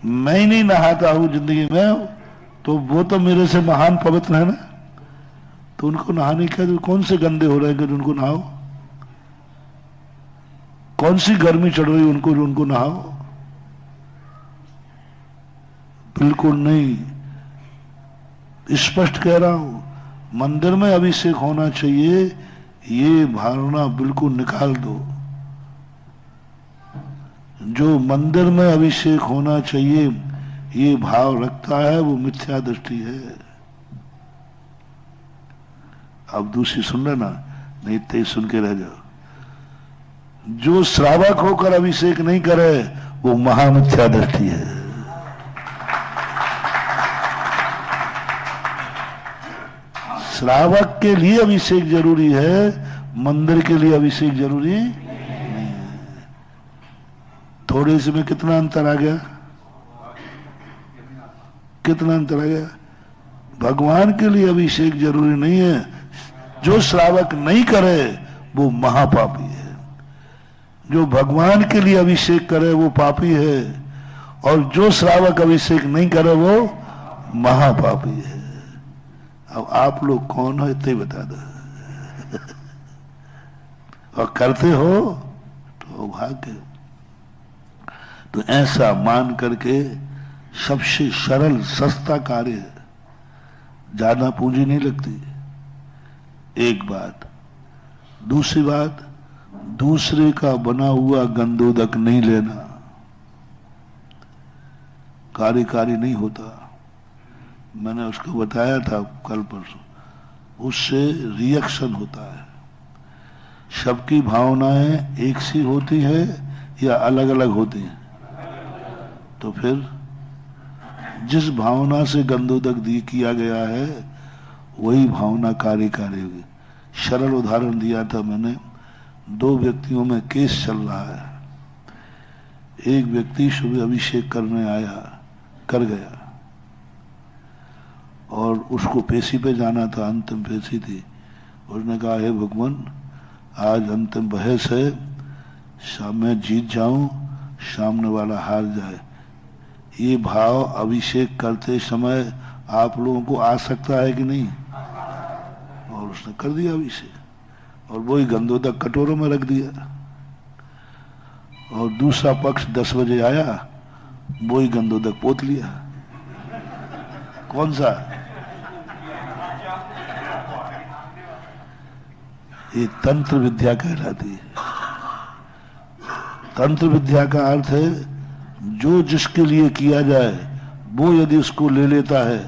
मैं ही नहीं नहाता हूं जिंदगी में, तो वो तो मेरे से महान पवित्र है ना, तो उनको नहाने का तो कौन से गंदे हो रहे हैं कि उनको नहाओ? कौन सी गर्मी चढ़ रही उनको जो उनको नहाओ? बिल्कुल नहीं। स्पष्ट कह रहा हूं, मंदिर में अभिषेक होना चाहिए, ये भावना बिल्कुल निकाल दो। जो मंदिर में अभिषेक होना चाहिए ये भाव रखता है वो मिथ्या दृष्टि है। अब दूसरी सुन लेना, नहीं इतने सुन के रह जाओ। जो श्रावक होकर अभिषेक नहीं करे वो महामिथ्या दृष्टि है। श्रावक के लिए अभिषेक जरूरी है, मंदिर के लिए अभिषेक जरूरी नहीं है। थोड़े से में कितना अंतर आ गया? कितना अंतर आ गया? भगवान के लिए अभिषेक जरूरी नहीं है, जो श्रावक नहीं करे वो महापापी है। जो भगवान के लिए अभिषेक करे वो पापी है, और जो श्रावक अभिषेक नहीं करे वो महापापी है। अब आप लोग कौन हो इतने बता दो। और करते हो तो भाग्य। तो ऐसा मान करके सबसे सरल सस्ता कार्य है, ज्यादा पूंजी नहीं लगती। एक बात। दूसरी बात, दूसरे का बना हुआ गंदोदक नहीं लेना, कार्यकारी नहीं होता। मैंने उसको बताया था कल परसों, उससे रिएक्शन होता है। सबकी भावनाएं एक सी होती है या अलग अलग होती हैं? तो फिर जिस भावना से गंदोदक किया गया है वही भावना कार्यकारी होगी। सरल उदाहरण दिया था मैंने, दो व्यक्तियों में केस चल रहा है। एक व्यक्ति सुबह अभिषेक करने आया, कर गया, और उसको पेशी पे जाना था, अंतिम पेशी थी। उसने कहा, हे भगवान, आज अंतिम बहस है, शाम में जीत जाऊं, सामने वाला हार जाए। ये भाव अभिषेक करते समय आप लोगों को आ सकता है कि नहीं? और उसने कर दिया अभिषेक, और वही गंदोदक कटोरों में रख दिया। और दूसरा पक्ष 10 बजे आया, वही गंदोदक पोत लिया। कौन सा? ये तंत्र विद्या कहलाती है। तंत्र विद्या का अर्थ है जो जिसके लिए किया जाए वो यदि उसको ले लेता है,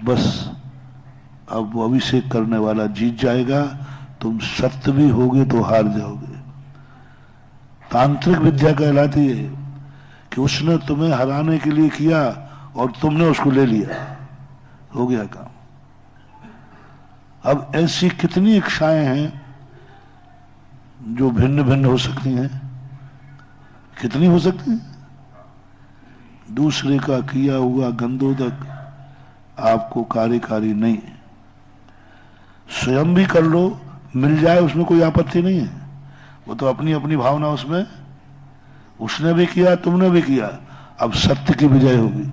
बस अब वो अभिषेक करने वाला जीत जाएगा, तुम सत्य भी होगे तो हार जाओगे। तांत्रिक विद्या कहलाती है कि उसने तुम्हें हराने के लिए किया और तुमने उसको ले लिया, हो गया काम। अब ऐसी कितनी इच्छाएं हैं जो भिन्न भिन्न हो सकती हैं? कितनी हो सकती हैं? दूसरे का किया हुआ गंदोदक आपको कार्यकारी नहीं। स्वयं भी कर लो, मिल जाए, उसमें कोई आपत्ति नहीं है। वो तो अपनी अपनी भावना उसमें, उसने भी किया, तुमने भी किया, अब सत्य की विजय होगी।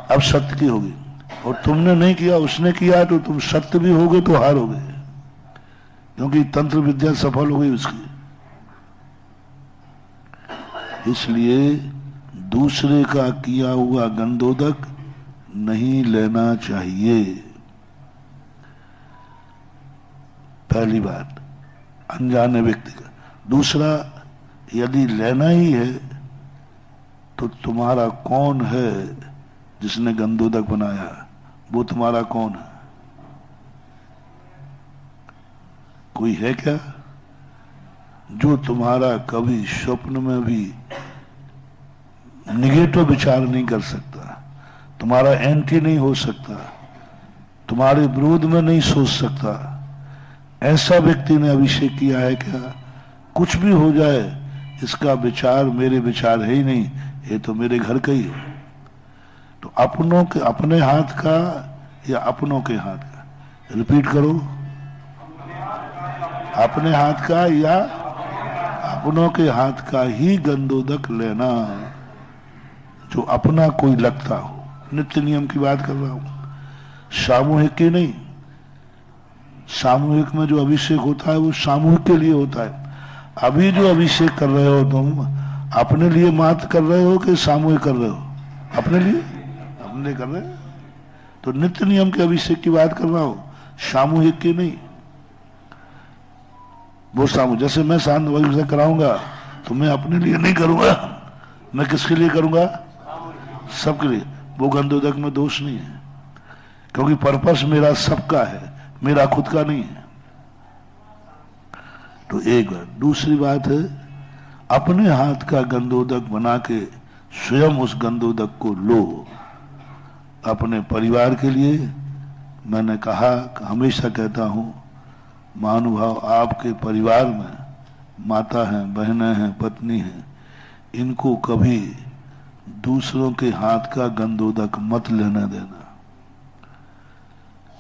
अब सत्य की होगी। और तुमने नहीं किया, उसने किया, तो तुम सत्य भी होगे तो हारोगे, क्योंकि तंत्र विद्या सफल हो गई उसकी। इसलिए दूसरे का किया हुआ गंदोदक नहीं लेना चाहिए। पहली बात, अनजाने व्यक्ति का। दूसरा, यदि लेना ही है तो तुम्हारा कौन है जिसने गंदोदक बनाया? वो तुम्हारा कौन है? कोई है क्या जो तुम्हारा कभी स्वप्न में भी निगेटिव विचार नहीं कर सकता, तुम्हारा एंटी नहीं हो सकता, तुम्हारे विरोध में नहीं सोच सकता? ऐसा व्यक्ति ने अभिषेक किया है क्या? कुछ भी हो जाए, इसका विचार मेरे विचार है ही नहीं, ये तो मेरे घर का ही है। तो अपनों के अपने हाथ का या अपनों के हाथ का? रिपीट करो, अपने हाथ का या अपनों के हाथ का ही गंधोदक लेना, जो अपना कोई लगता हो। नित्य नियम की बात कर रहा हूं, सामूहिक की नहीं। सामूहिक में जो अभिषेक होता है वो सामूहिक के लिए होता है। अभी जो अभिषेक कर रहे हो तुम, अपने लिए मात्र कर रहे हो कि सामूहिक कर रहे हो? अपने लिए, अपने लिए कर रहे हो। तो नित्य नियम के अभिषेक की बात कर रहा हूं, सामूहिक की नहीं। वो सामूहिक, जैसे मैं शांत अभिषेक कराऊंगा तो मैं अपने लिए नहीं करूंगा, मैं किसके लिए करूंगा? सबके लिए। वो गंधोदक में दोष नहीं है, क्योंकि पर्पस मेरा सबका है, मेरा खुद का नहीं है। तो एक बात। दूसरी बात है, अपने हाथ का गंधोदक बना के स्वयं उस गंधोदक को लो अपने परिवार के लिए। मैंने कहा, हमेशा कहता हूं, महानुभाव, आपके परिवार में माता हैं, बहनें हैं, पत्नी हैं, इनको कभी दूसरों के हाथ का गंधोदक मत लेने देना।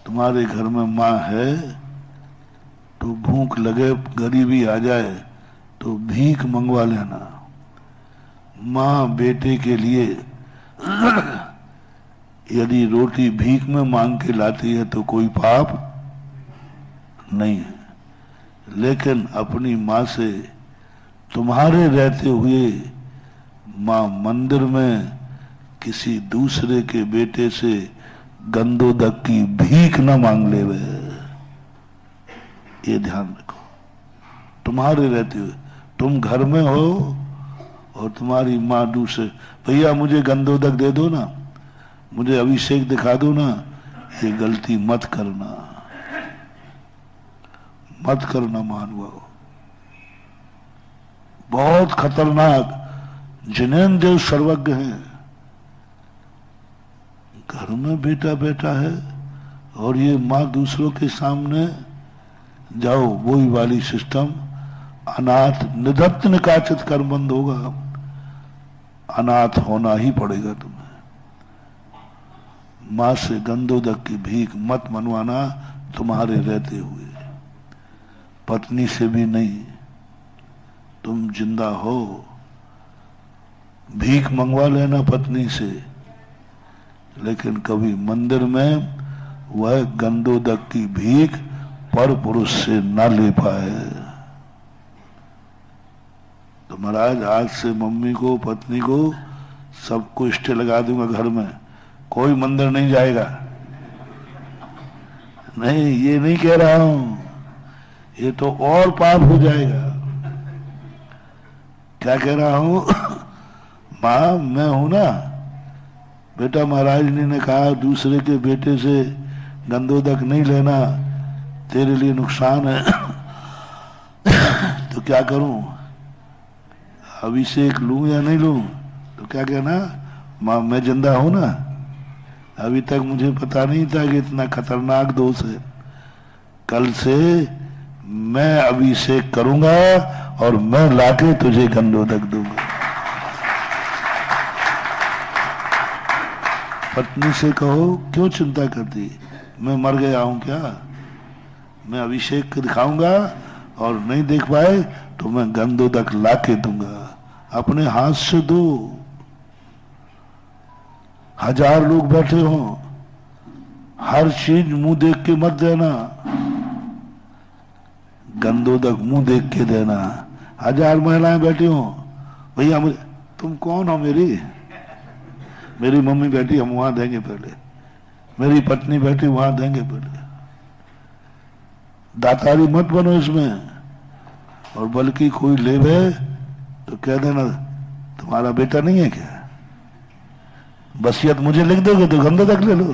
तुम्हारे घर में माँ है तो भूख लगे, गरीबी आ जाए तो भीख मंगवा लेना। माँ बेटे के लिए यदि रोटी भीख में मांग के लाती है तो कोई पाप नहीं है, लेकिन अपनी माँ से तुम्हारे रहते हुए माँ मंदिर में किसी दूसरे के बेटे से गंधोदक की भीख न मांग ले। ये ध्यान रखो, तुम्हारे रहते हुए। तुम घर में हो और तुम्हारी माँ दूसरे, भैया मुझे गंधोदक दे दो ना, मुझे अभिषेक दिखा दो ना, ये गलती मत करना, मत करना महानुभाव। बहुत खतरनाक। जिनेन्द्र देव सर्वज्ञ हैं, घर में बेटा बेटा है और ये माँ दूसरों के सामने जाओ, वही वाली सिस्टम। अनाथ निधत्त निकाचित कर्मबंध होगा, अनाथ होना ही पड़ेगा तुम्हें। माँ से गंधोदक की भीख मत मनवाना तुम्हारे रहते हुए, पत्नी से भी नहीं। तुम जिंदा हो, भीख मंगवा लेना पत्नी से, लेकिन कभी मंदिर में वह गंधोदक की भीख पर पुरुष से ना ले पाए। तो महाराज, आज से मम्मी को, पत्नी को, सबको स्टे लगा दूंगा घर में, कोई मंदिर नहीं जाएगा। नहीं, ये नहीं कह रहा हूं, ये तो और पाप हो जाएगा। क्या कह रहा हूं? माँ मैं हूं ना, बेटा महाराज ने कहा दूसरे के बेटे से गंधोदक नहीं लेना, तेरे लिए नुकसान है। तो क्या करूं, अभिषेक लूं या नहीं लूं? तो क्या कहना, माँ मैं जिंदा हूं ना, अभी तक मुझे पता नहीं था कि इतना खतरनाक दोष है। कल से मैं अभिषेक करूंगा और मैं लाके तुझे गंधोदक दूंगा। पत्नी से कहो, क्यों चिंता करती, मैं मर गया हूं क्या? मैं अभिषेक दिखाऊंगा और नहीं देख पाए तो मैं गंधोदक लाके दूंगा। अपने हाथ से दो। 1000 लोग बैठे हों, हर चीज मुंह देख के मत देना, गंधोदक मुंह देख के देना। 1000 महिलाएं बैठी हों, भैया मुझे, तुम कौन हो? मेरी मम्मी बैठी, हम वहां देंगे पहले, मेरी पत्नी बैठी, वहां देंगे पहले। दातारी मत बनो इसमें, और बल्कि कोई लेवे तो कह देना तुम्हारा बेटा नहीं है क्या? वसीयत मुझे लिख दोगे तो गंधोदक ले लो।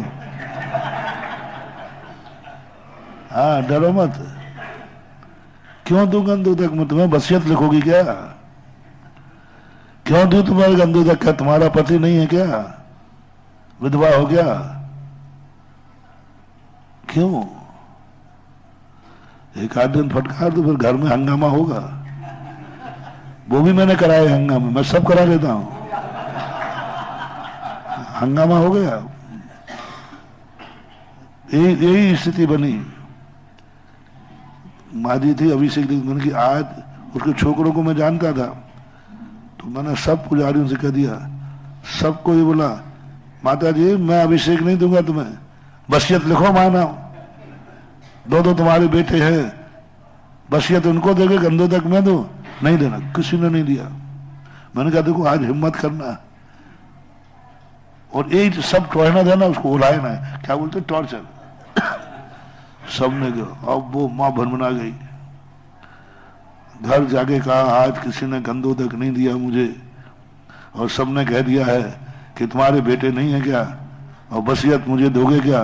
हाँ, डरो मत। क्यों दूं गंधोदक में तुम्हें? वसीयत लिखोगी क्या? क्यों दूं तुम्हारे गंधोदक? क्या तुम्हारा पति नहीं है क्या? विधवा हो गया? क्यों? एक आध दिन फटकार दो, फिर घर में हंगामा होगा। वो भी मैंने कराया हंगामा, मैं सब करा लेता हूं। हंगामा हो गया, यही स्थिति बनी। माँ जी थी अभिषेक, मैंने कि आज उसके छोकरों को मैं जानता था, तो मैंने सब पुजारियों से कह दिया, सबको ये बोला, माता जी मैं अभिषेक नहीं दूंगा तुम्हें, वसीयत लिखो माना, दो तुम्हारे बेटे हैं, वसीयत उनको देगे, गंदोदक मैं दूं, नहीं देना। किसी ने नहीं दिया। मैंने कहा देखो आज हिम्मत करना, और एक सब टोहना था ना, उसको उड़ाए ना, क्या बोलते टॉर्चर। सबने गया, अब वो मां भनमना गई, घर जाके कहा आज किसी ने गंदोदक नहीं दिया मुझे, और सबने कह दिया है कि तुम्हारे बेटे नहीं है क्या, और वसीयत मुझे दोगे क्या।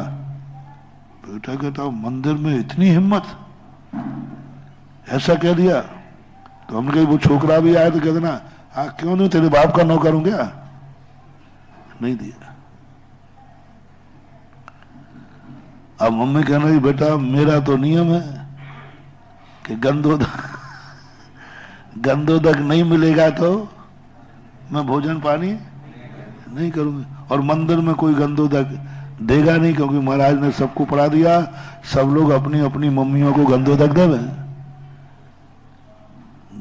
बेटा कहता मंदिर में इतनी हिम्मत, ऐसा कह दिया। तो हमने कहा वो छोकरा भी आया तो कहते ना, हाँ क्यों नहीं, तेरे बाप का नौकर हूं क्या, नहीं दिया। अब मम्मी कहना ही बेटा मेरा तो नियम है कि गंदोदक नहीं मिलेगा तो मैं भोजन पानी नहीं करूंगी, और मंदिर में कोई गंदोदक देगा नहीं, क्योंकि महाराज ने सबको पढ़ा दिया, सब लोग अपनी अपनी मम्मियों को गंदोदक देवे।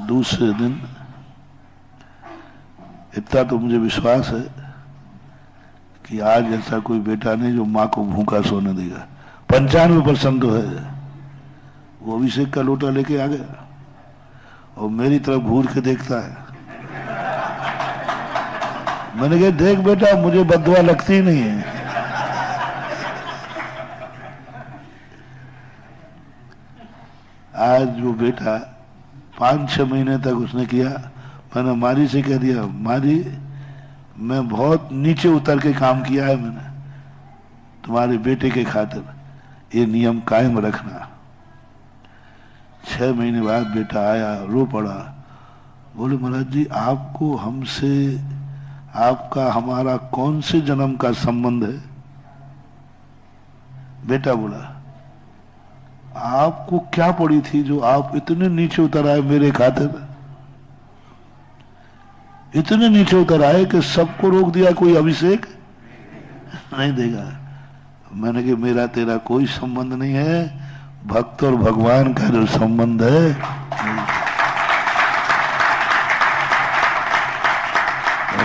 दूसरे दिन, इतना तो मुझे विश्वास है कि आज ऐसा कोई बेटा नहीं जो माँ को भूखा सोने देगा। 95% तो है। वो अभिषेक का लोटा लेके आ गया और मेरी तरफ घूर के देखता है। मैंने कहा देख बेटा मुझे बददुआ लगती नहीं है। आज वो बेटा 5-6 महीने तक उसने किया। मैंने मारी से कह दिया, मारी मैं बहुत नीचे उतर के काम किया है मैंने तुम्हारे बेटे के खातिर, ये नियम कायम रखना। 6 महीने बाद बेटा आया, रो पड़ा, बोले महाराज जी आपको हमसे, आपका हमारा कौन से जन्म का संबंध है। बेटा बोला आपको क्या पड़ी थी जो आप इतने नीचे उतर आए मेरे खातिर, इतने नीचे उतर आए कि सबको रोक दिया, कोई अभिषेक नहीं देगा। मैंने कहा मेरा तेरा कोई संबंध नहीं है, भक्त और भगवान का जो संबंध है।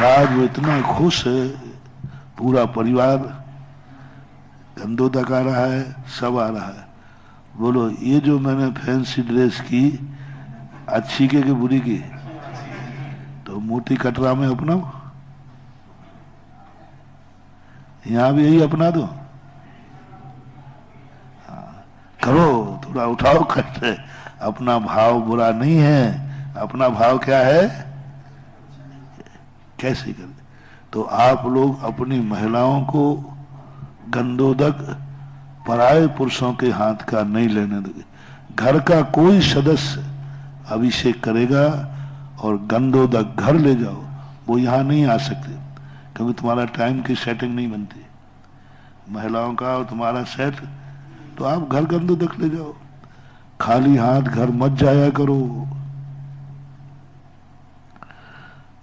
आज वो इतना खुश है, पूरा परिवार गंदोदक आ रहा है, सब आ रहा है। बोलो ये जो मैंने फैंसी ड्रेस की, अच्छी के बुरी की, तो मोटी कटरा में अपनाओ, यहां भी यही अपना दो। करो थोड़ा उठाओ करते, अपना भाव बुरा नहीं है, अपना भाव क्या है, कैसे करें। तो आप लोग अपनी महिलाओं को गंदोदक पराये पुरुषों के हाथ का नहीं लेने देंगे। घर का कोई सदस्य अभिषेक करेगा और गंदोदक घर ले जाओ, वो यहां नहीं आ सकते, क्योंकि तुम्हारा टाइम की सेटिंग नहीं बनती महिलाओं का और तुम्हारा सेट। तो आप घर गंदोदक ले जाओ, खाली हाथ घर मत जाया करो।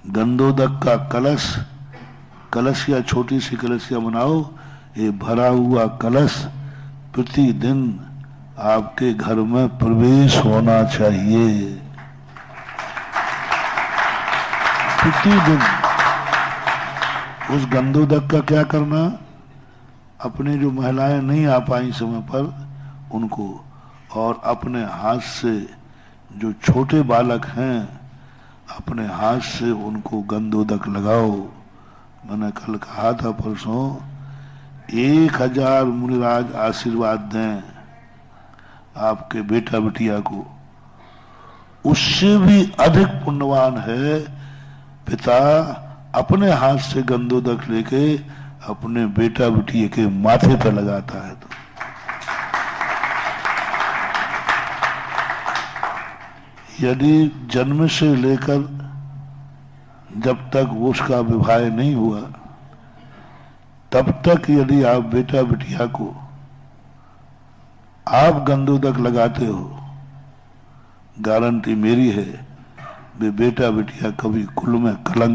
गंदोदक का कलश या छोटी सी कलशिया बनाओ, ये भरा हुआ कलश प्रतिदिन आपके घर में प्रवेश होना चाहिए। प्रतिदिन उस गंदोदक का क्या करना, अपने जो महिलाएं नहीं आ पाई समय पर उनको, और अपने हाथ से जो छोटे बालक हैं अपने हाथ से उनको गंदोदक लगाओ। मैंने कल कहा था परसों, 1000 मुनिराज आशीर्वाद दें आपके बेटा बिटिया को, उससे भी अधिक पुण्यवान है पिता अपने हाथ से गंदोदक लेके अपने बेटा बिटिया के माथे पर लगाता है। तो यदि जन्म से लेकर जब तक वो उसका विवाह नहीं हुआ तब तक यदि आप बेटा बिटिया को आप गंदोदक लगाते हो, गारंटी मेरी है वे बेटा बिटिया कभी कुल में कलंक